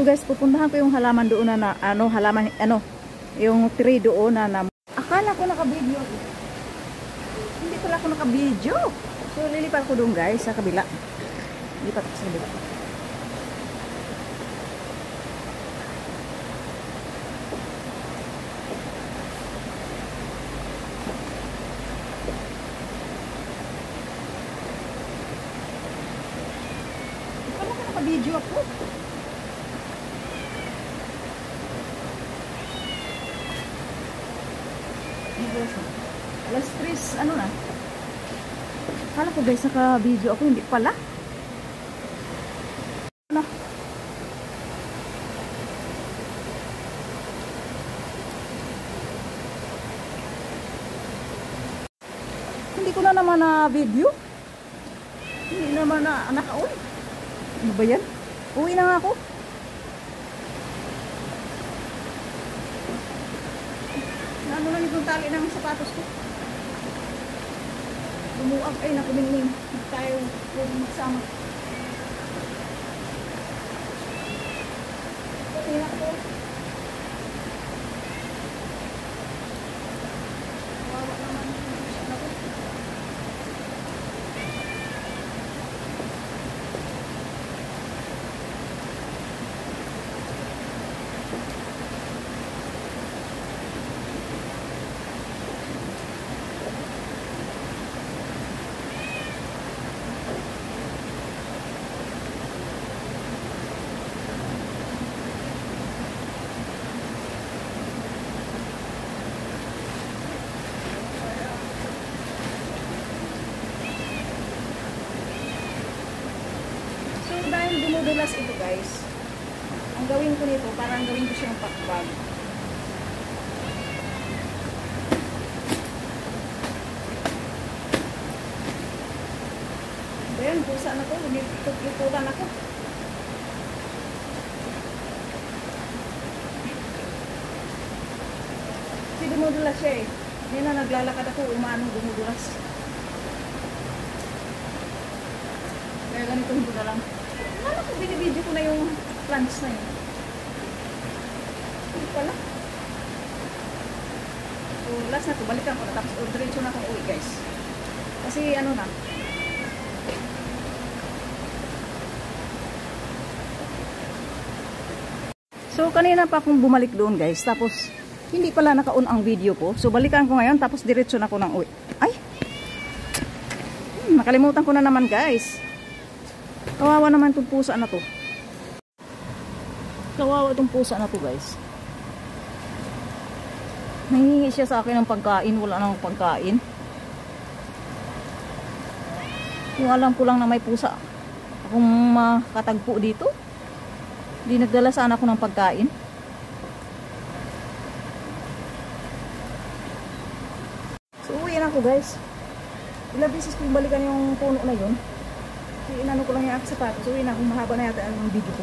Ito guys, pupuntahan ko yung halaman doon na, yung tree doon na akala ko naka-video. Hindi pala ako naka-video. So lilipat ko doon guys sa kabila. Lipat ko sa kabila. Akala ko naka-video ako. Alas 3, ano na? Akala ko guys, naka-video ako, hindi pala. Ano? Hindi ko na naman na-video. Hindi naman na naka-on. Ano ba yan? Uwi na nga ako. Ano lang itong tali ng sapatos ko. Lumuag ay nakumining. Hindi tayo magsama. Tingnan ko. Wawa naman. Dahil dumudulas ito guys, ang gawin ko nito, parang gawin ko siyang pakbag. Ayan, pusa na to, lumitulan ako. Kasi dumudulas siya eh. Hindi na naglalakad ako, umanong dumudulas. Kaya ganito hindi na lang. Ano kung binibidyo ko na yung plants na yun? Hindi pala. So, last na ito. Balikan ko na. Tapos, diretso na akong uwi, guys. Kasi, ano na. So, kanina pa akong bumalik doon, guys. Tapos, hindi pala naka-on ang video ko. So, balikan ko ngayon. Tapos, diretso na ako ng uwi. Ay! Nakalimutan ko na naman, guys. Kawawa naman itong pusa na to. Kawawa itong pusa na to guys. Nangihingi siya sa akin ng pagkain. Wala nang pagkain. Yung alam ko lang na may pusa akong makatagpo dito. Hindi nagdala sana ako ng pagkain. So uwi na ako guys. Ilang beses kong balikan yung puno na yun. Inano ko lang yung aking sapatos. Uwi na kung mahaba na yata ang video ko.